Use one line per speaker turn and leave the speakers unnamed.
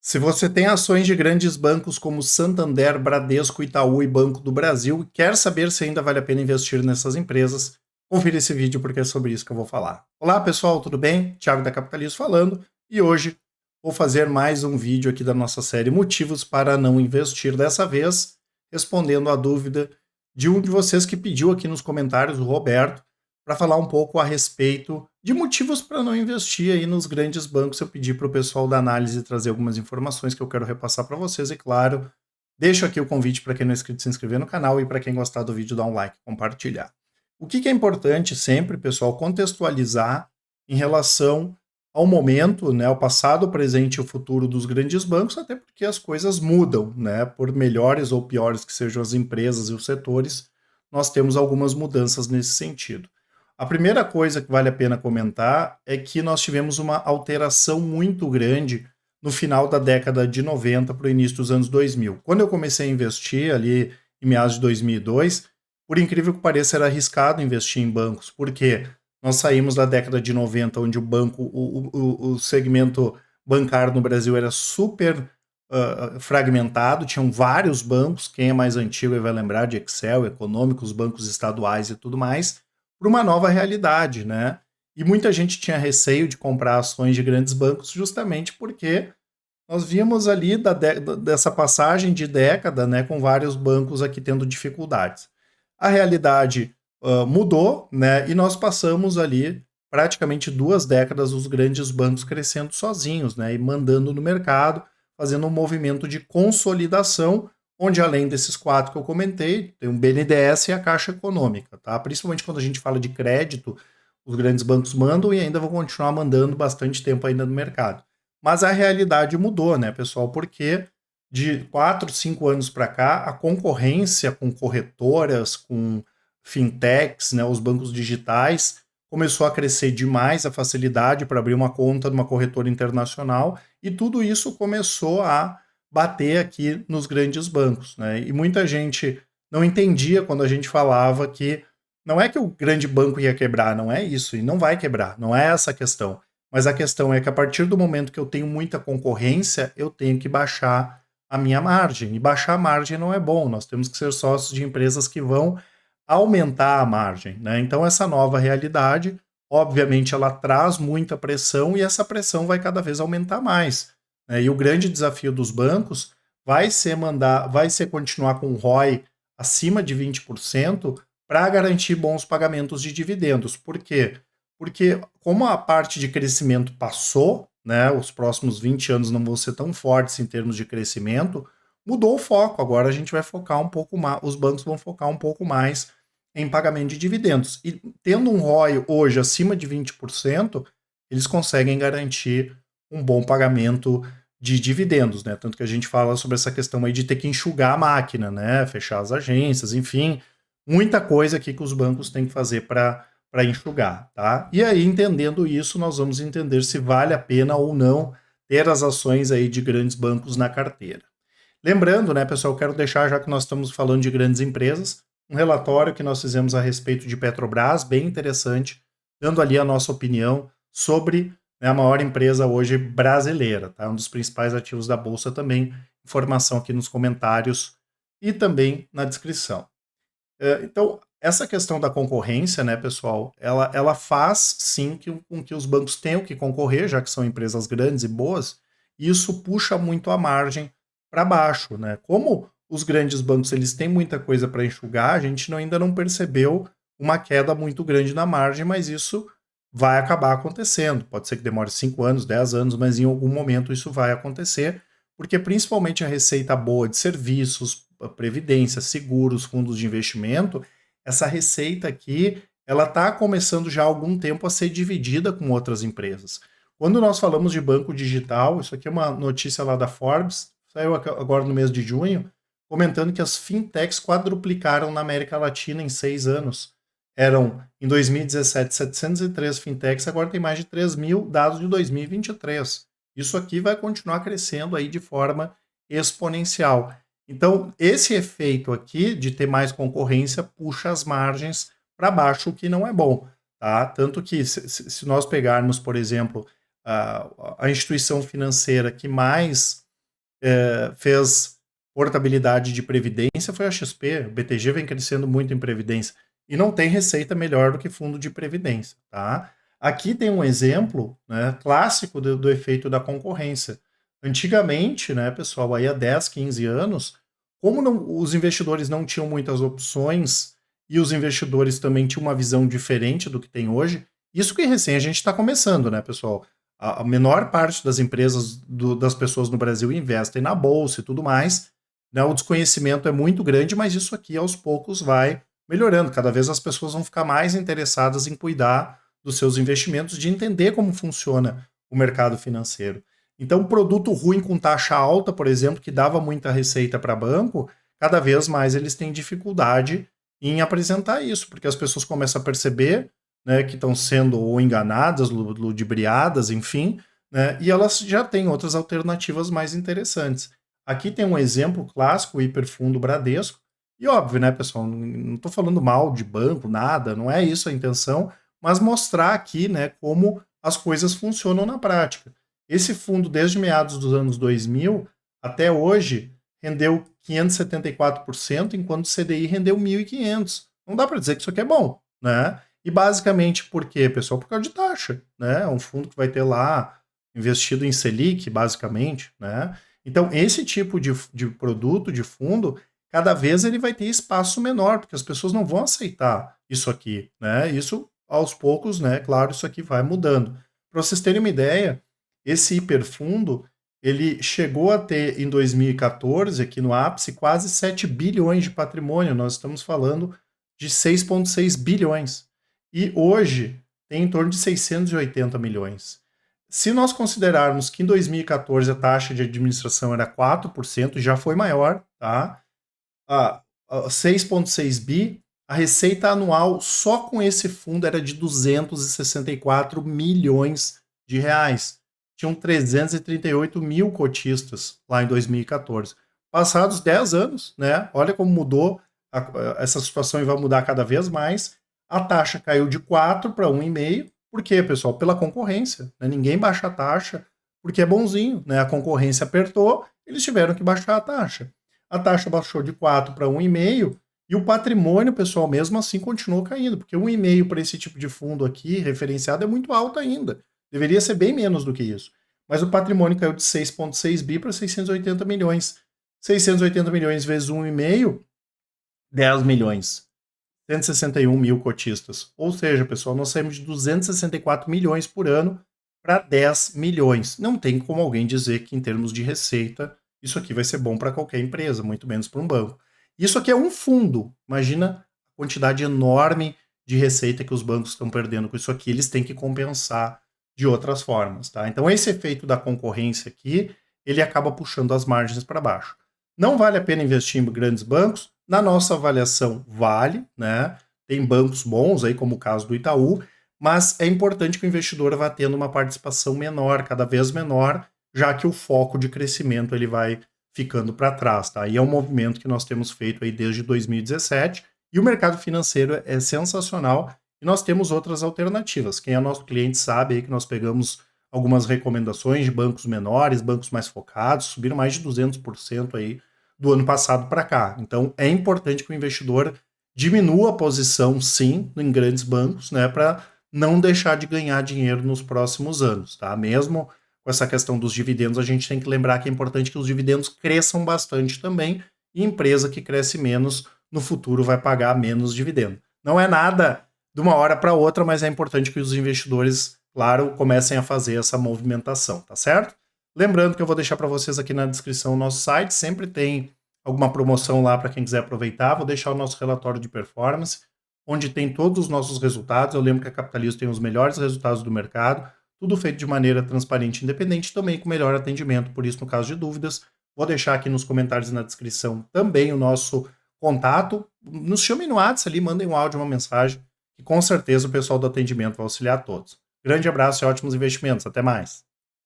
Se você tem ações de grandes bancos como Santander, Bradesco, Itaú e Banco do Brasil e quer saber se ainda vale a pena investir nessas empresas, confira esse vídeo porque é sobre isso que eu vou falar. Olá pessoal, tudo bem? Thiago da Capitalismo falando e hoje vou fazer mais um vídeo aqui da nossa série Motivos para não investir, dessa vez respondendo a dúvida de um de vocês que pediu aqui nos comentários, o Roberto, para falar um pouco a respeito de motivos para não investir aí nos grandes bancos. Eu pedi para o pessoal da análise trazer algumas informações que eu quero repassar para vocês e, claro, deixo aqui o convite para quem não é inscrito se inscrever no canal e para quem gostar do vídeo dar um like, compartilhar. O que é importante sempre, pessoal, contextualizar em relação ao momento, né, o passado, o presente e o futuro dos grandes bancos, até porque as coisas mudam, né, por melhores ou piores que sejam as empresas e os setores, nós temos algumas mudanças nesse sentido. A primeira coisa que vale a pena comentar é que nós tivemos uma alteração muito grande no final da década de 90 para o início dos anos 2000. Quando eu comecei a investir ali em meados de 2002, por incrível que pareça, era arriscado investir em bancos, porque nós saímos da década de 90, onde o segmento bancário no Brasil era super fragmentado, tinham vários bancos, quem é mais antigo vai lembrar de Excel, Econômicos, bancos estaduais e tudo mais, para uma nova realidade, né? E muita gente tinha receio de comprar ações de grandes bancos justamente porque nós víamos ali dessa passagem de década, né, com vários bancos aqui tendo dificuldades. A realidade mudou, né, e nós passamos ali praticamente 2 décadas os grandes bancos crescendo sozinhos, né, e mandando no mercado, fazendo um movimento de consolidação, onde além desses 4 que eu comentei, tem o BNDES e a Caixa Econômica, tá? Principalmente quando a gente fala de crédito, os grandes bancos mandam e ainda vão continuar mandando bastante tempo ainda no mercado. Mas a realidade mudou, né, pessoal? Porque de 4, 5 anos para cá, a concorrência com corretoras, com fintechs, né, os bancos digitais, começou a crescer demais, a facilidade para abrir uma conta numa corretora internacional, e tudo isso começou a bater aqui nos grandes bancos, né? E muita gente não entendia quando a gente falava que não é que o grande banco ia quebrar, não é isso, e não vai quebrar, não é essa a questão. Mas a questão é que a partir do momento que eu tenho muita concorrência, eu tenho que baixar a minha margem. E baixar a margem não é bom. Nós temos que ser sócios de empresas que vão aumentar a margem, né? Então essa nova realidade, obviamente, ela traz muita pressão e essa pressão vai cada vez aumentar mais, né? E o grande desafio dos bancos vai ser continuar com o ROI acima de 20% para garantir bons pagamentos de dividendos. Por quê? Porque como a parte de crescimento passou, né, os próximos 20 anos não vão ser tão fortes em termos de crescimento, mudou o foco. Agora a gente vai focar um pouco mais, os bancos vão focar um pouco mais em pagamento de dividendos. E tendo um ROI hoje acima de 20%, eles conseguem garantir um bom pagamento de dividendos, né? Tanto que a gente fala sobre essa questão aí de ter que enxugar a máquina, né? Fechar as agências, enfim, muita coisa aqui que os bancos têm que fazer para enxugar, tá? E aí, entendendo isso, nós vamos entender se vale a pena ou não ter as ações aí de grandes bancos na carteira. Lembrando, né, pessoal, quero deixar, já que nós estamos falando de grandes empresas, um relatório que nós fizemos a respeito de Petrobras, bem interessante, dando ali a nossa opinião sobre, né, a maior empresa hoje brasileira, tá? Um dos principais ativos da Bolsa também. Informação aqui nos comentários e também na descrição. Então, essa questão da concorrência, né, pessoal, ela faz sim com que os bancos tenham que concorrer, já que são empresas grandes e boas, e isso puxa muito a margem para baixo, né? Como os grandes bancos eles têm muita coisa para enxugar, a gente ainda não percebeu uma queda muito grande na margem, mas isso vai acabar acontecendo. Pode ser que demore 5 anos, 10 anos, mas em algum momento isso vai acontecer, porque principalmente a receita boa de serviços, previdência, seguros, fundos de investimento, essa receita aqui, ela está começando já há algum tempo a ser dividida com outras empresas. Quando nós falamos de banco digital, isso aqui é uma notícia lá da Forbes, saiu agora no mês de junho, comentando que as fintechs quadruplicaram na América Latina em 6 anos. Eram, em 2017, 703 fintechs, agora tem mais de 3 mil, dados de 2023. Isso aqui vai continuar crescendo aí de forma exponencial. Então, esse efeito aqui de ter mais concorrência puxa as margens para baixo, o que não é bom, tá? Tanto que se nós pegarmos, por exemplo, a instituição financeira que mais fez portabilidade de previdência foi a XP. O BTG vem crescendo muito em previdência e não tem receita melhor do que fundo de previdência, tá? Aqui tem um exemplo, né, clássico do efeito da concorrência. Antigamente, né, pessoal, aí há 10, 15 anos, como os investidores não tinham muitas opções e os investidores também tinham uma visão diferente do que tem hoje, isso que recém a gente está começando, né, pessoal? A menor parte das empresas, das pessoas no Brasil investem na bolsa e tudo mais, né? O desconhecimento é muito grande, mas isso aqui aos poucos vai melhorando. Cada vez as pessoas vão ficar mais interessadas em cuidar dos seus investimentos, de entender como funciona o mercado financeiro. Então, produto ruim com taxa alta, por exemplo, que dava muita receita para banco, cada vez mais eles têm dificuldade em apresentar isso, porque as pessoas começam a perceber, né, que estão sendo ou enganadas, ludibriadas, enfim, né, e elas já têm outras alternativas mais interessantes. Aqui tem um exemplo clássico, o hiperfundo Bradesco, e óbvio, né, pessoal, não estou falando mal de banco, nada, não é isso a intenção, mas mostrar aqui, né, como as coisas funcionam na prática. Esse fundo, desde meados dos anos 2000 até hoje, rendeu 574%, enquanto o CDI rendeu 1.500%. Não dá para dizer que isso aqui é bom, né? E basicamente por quê, pessoal? Por causa de taxa, né? É um fundo que vai ter lá investido em Selic, basicamente, né? Então, esse tipo de produto, de fundo, cada vez ele vai ter espaço menor, porque as pessoas não vão aceitar isso aqui, né? Isso, aos poucos, né? Claro, isso aqui vai mudando. Para vocês terem uma ideia, esse hiperfundo, ele chegou a ter, em 2014, aqui no ápice, quase 7 bilhões de patrimônio. Nós estamos falando de 6,6 bilhões. E hoje tem em torno de 680 milhões. Se nós considerarmos que em 2014 a taxa de administração era 4%, já foi maior, tá? 6,6 bi, a receita anual só com esse fundo era de 264 milhões de reais. Tinham 338 mil cotistas lá em 2014. Passados 10 anos, né? Olha como mudou essa situação e vai mudar cada vez mais. A taxa caiu de 4 para 1,5. Por quê, pessoal? Pela concorrência. Né? Ninguém baixa a taxa porque é bonzinho. Né? A concorrência apertou, eles tiveram que baixar a taxa. A taxa baixou de 4 para 1,5 e o patrimônio, pessoal, mesmo assim continuou caindo, porque 1,5 para esse tipo de fundo aqui, referenciado, é muito alto ainda. Deveria ser bem menos do que isso. Mas o patrimônio caiu de 6,6 bi para 680 milhões. 680 milhões vezes 1,5, 10 milhões. 161 mil cotistas. Ou seja, pessoal, nós saímos de 264 milhões por ano para 10 milhões. Não tem como alguém dizer que, em termos de receita, isso aqui vai ser bom para qualquer empresa, muito menos para um banco. Isso aqui é um fundo. Imagina a quantidade enorme de receita que os bancos estão perdendo com isso aqui. Eles têm que compensar de outras formas, tá? Então, esse efeito da concorrência aqui, ele acaba puxando as margens para baixo. Não vale a pena investir em grandes bancos? Na nossa avaliação, vale, né? Tem bancos bons aí, como o caso do Itaú, mas é importante que o investidor vá tendo uma participação menor, cada vez menor, já que o foco de crescimento ele vai ficando para trás, tá? E é um movimento que nós temos feito aí desde 2017, e o mercado financeiro é sensacional, e nós temos outras alternativas. Quem é nosso cliente sabe aí que nós pegamos algumas recomendações de bancos menores, bancos mais focados, subiram mais de 200% aí do ano passado para cá. Então, é importante que o investidor diminua a posição, sim, em grandes bancos, né, para não deixar de ganhar dinheiro nos próximos anos, tá? Mesmo com essa questão dos dividendos, a gente tem que lembrar que é importante que os dividendos cresçam bastante também, e empresa que cresce menos, no futuro vai pagar menos dividendo. Não é nada de uma hora para outra, mas é importante que os investidores, claro, comecem a fazer essa movimentação, tá certo? Lembrando que eu vou deixar para vocês aqui na descrição o nosso site, sempre tem alguma promoção lá para quem quiser aproveitar. Vou deixar o nosso relatório de performance, onde tem todos os nossos resultados. Eu lembro que a Capitalismo tem os melhores resultados do mercado, tudo feito de maneira transparente e independente, também com melhor atendimento. Por isso, no caso de dúvidas, vou deixar aqui nos comentários e na descrição também o nosso contato. Nos chamem no WhatsApp ali, mandem um áudio, uma mensagem, que com certeza o pessoal do atendimento vai auxiliar a todos. Grande abraço e ótimos investimentos. Até mais.